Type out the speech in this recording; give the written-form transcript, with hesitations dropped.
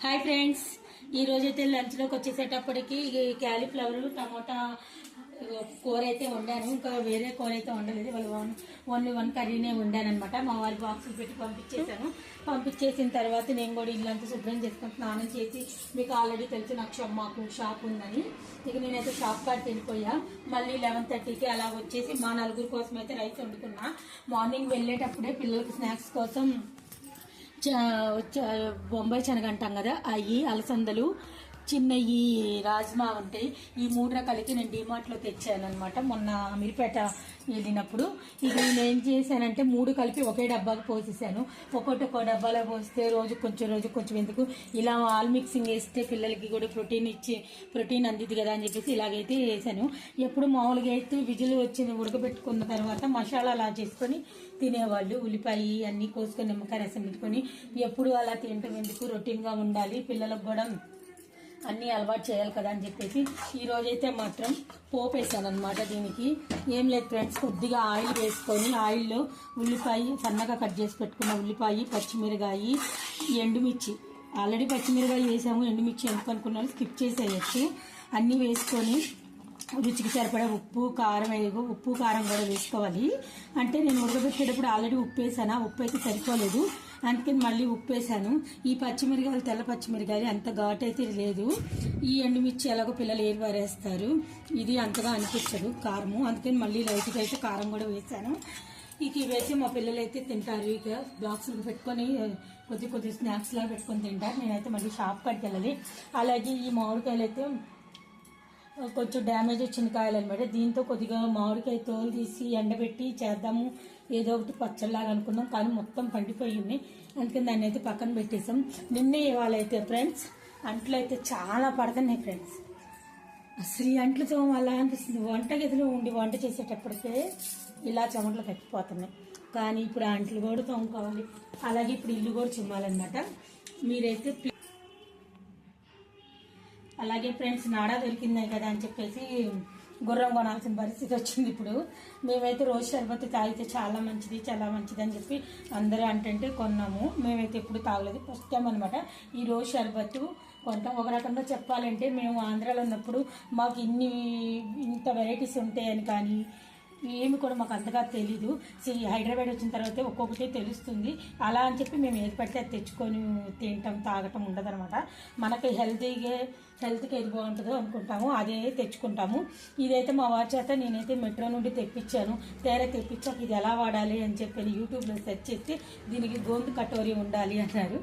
Hi friends, ఈ రోజైతే లంచ్లోకి వచ్చేసేటప్పటికి క్యాలీఫ్లవర్ టమోటా కూర అయితే వండాను. ఇంకా వేరే కూర అయితే వండలేదు. వాళ్ళు ఓన్లీ వన్ కర్రీనే వండాను అనమాట. మా వాళ్ళు బాక్సులు పెట్టి పంపించేశాను. పంపించేసిన తర్వాత నేను కూడా ఇల్లంతా శుభ్రం చేసుకుని స్నానం చేసి, మీకు ఆల్రెడీ తెలుసు మాకు షాప్ ఉందని, ఇక నేనైతే షాప్ కాడికి వెళ్ళిపోయా. మళ్ళీ 11:30కి అలా వచ్చేసి మా నలుగురు కోసం అయితే రైస్ వండుకున్నా. మార్నింగ్ వెళ్ళేటప్పుడే పిల్లలకి స్నాక్స్ కోసం బొంబాయి శనగ అంటాం కదా, అవి అలసందలు చిన్నవి రాజ్మా ఉంటాయి. ఈ 3 రకాలకి నేను డిమార్ట్లో తెచ్చాను అనమాట మొన్న అమీర్పేట వెళ్ళినప్పుడు. ఇక నేను ఏం చేశానంటే 3 కలిపి ఒకే డబ్బాకి పోసేసాను. ఒక్కో డబ్బాలో పోస్తే రోజు కొంచెం ఎందుకు ఇలా ఆల్ మిక్సింగ్ వేస్తే పిల్లలకి కూడా ప్రోటీన్ అందిద్ది కదా అని చెప్పేసి ఇలాగైతే వేసాను. ఎప్పుడు మామూలుగా అయితే విజిల్ వచ్చి ఉడకబెట్టుకున్న తర్వాత మసాలా అలా చేసుకొని తినేవాళ్ళు. ఉల్లిపాయ అన్నీ కోసుకొని నిమ్మకాయ రసం పెట్టుకొని ఎప్పుడు అలా తినటం ఎందుకు, రొటీన్గా ఉండాలి, పిల్లలకు కూడా అన్నీ అలవాటు చేయాలి కదా అని చెప్పేసి ఈ రోజైతే మాత్రం పోపు వేసాను అనమాట. దీనికి ఏం లేదు ఫ్రెండ్స్, కొద్దిగా ఆయిల్ వేసుకొని ఆయిల్లో ఉల్లిపాయ సన్నగా కట్ చేసి పెట్టుకున్న ఉల్లిపాయ, పచ్చిమిరకాయ, ఎండుమిర్చి, ఆల్రెడీ పచ్చిమిరకాయ వేసాము, ఎండుమిర్చి ఎందుకు అనుకున్నాను స్కిప్ చేసేయచ్చు. అన్నీ వేసుకొని రుచికి సరిపడా ఉప్పు కారం కూడా వేసుకోవాలి. అంటే నేను ఉడకబెట్టేటప్పుడు ఆల్రెడీ ఉప్పు వేసాను, ఉప్పు అయితే సరిపోలేదు, అందుకని మళ్ళీ ఉప్పు వేసాను. ఈ పచ్చిమిరకాయలు తెల్ల పచ్చిమిరకాయలు అంత ఘాటు అయితే లేదు. ఈ ఎండుమిర్చి ఎలాగో పిల్లలు ఏరివారేస్తారు, ఇది అంతగా అనిపించదు కారము, అందుకని మళ్ళీ లైట్గా అయితే కారం కూడా వేసాను. ఇక వేసి మా పిల్లలు అయితే తింటారు. ఇక బాక్సులు పెట్టుకొని కొద్ది స్నాక్స్ లాగా పెట్టుకొని తింటారు. నేనైతే మళ్ళీ షాప్ కాడికి వెళ్ళాలి. అలాగే ఈ మామిడికాయలు అయితే కొంచెం డ్యామేజ్ వచ్చిన కాయలు అనమాట. దీంతో కొద్దిగా మామిడికాయ తోలు తీసి ఎండబెట్టి చేద్దాము, ఏదో ఒకటి పచ్చళ్ళలాగా అనుకున్నాం, కానీ మొత్తం పండిపోయి ఉన్నాయి. అందుకని దాన్ని అయితే పక్కన పెట్టేసాం. నిన్నే ఇవాళ అయితే ఫ్రెండ్స్ అంట్లు అయితే చాలా పడుతున్నాయి ఫ్రెండ్స్. అసలు ఈ అంట్లు అలా అనిపిస్తుంది. వంట గదిలో ఉండి వంట చేసేటప్పటికే ఇలా చెమటలు కట్టిపోతున్నాయి. కానీ ఇప్పుడు ఆ అంట్లు కూడా తోముకోవాలి. అలాగే ఇప్పుడు ఇల్లు కూడా చిమ్మాలన్నమాట. మీరైతే అలాగే ఫ్రెండ్స్ నాడా దొరికిందే కదా అని చెప్పేసి గుర్రం కొనాల్సిన పరిస్థితి వచ్చింది. ఇప్పుడు మేమైతే రోజు షర్బత్ తాగితే చాలా మంచిది అని చెప్పి అందరూ అంటే కొన్నాము. మేమైతే ఎప్పుడు తాగలేదు, ఫస్ట్ టైం అనమాట ఈ రోజు షర్బత్ కొంటాం. ఒక రకంగా చెప్పాలంటే మేము ఆంధ్రాలో ఉన్నప్పుడు మాకు ఇంత వెరైటీస్ ఉంటాయని కానీ ఏమి కూడా మాకు అంతగా తెలీదు. హైదరాబాద్ వచ్చిన తర్వాత ఒక్కొక్కటి తెలుస్తుంది. అలా అని చెప్పి మేము ఏది పడితే అది తెచ్చుకొని తినటం తాగటం ఉండదు అనమాట. మనకి హెల్త్కి ఏది బాగుంటుందో అనుకుంటాము, అదే తెచ్చుకుంటాము. ఇదైతే మా వారి చేత నేనైతే మెట్రో నుండి తెప్పించాను. తెప్పించాక ఇది ఎలా వాడాలి అని చెప్పి యూట్యూబ్లో సెర్చ్ చేస్తే దీనికి గోందు కటోరీ ఉండాలి అన్నారు.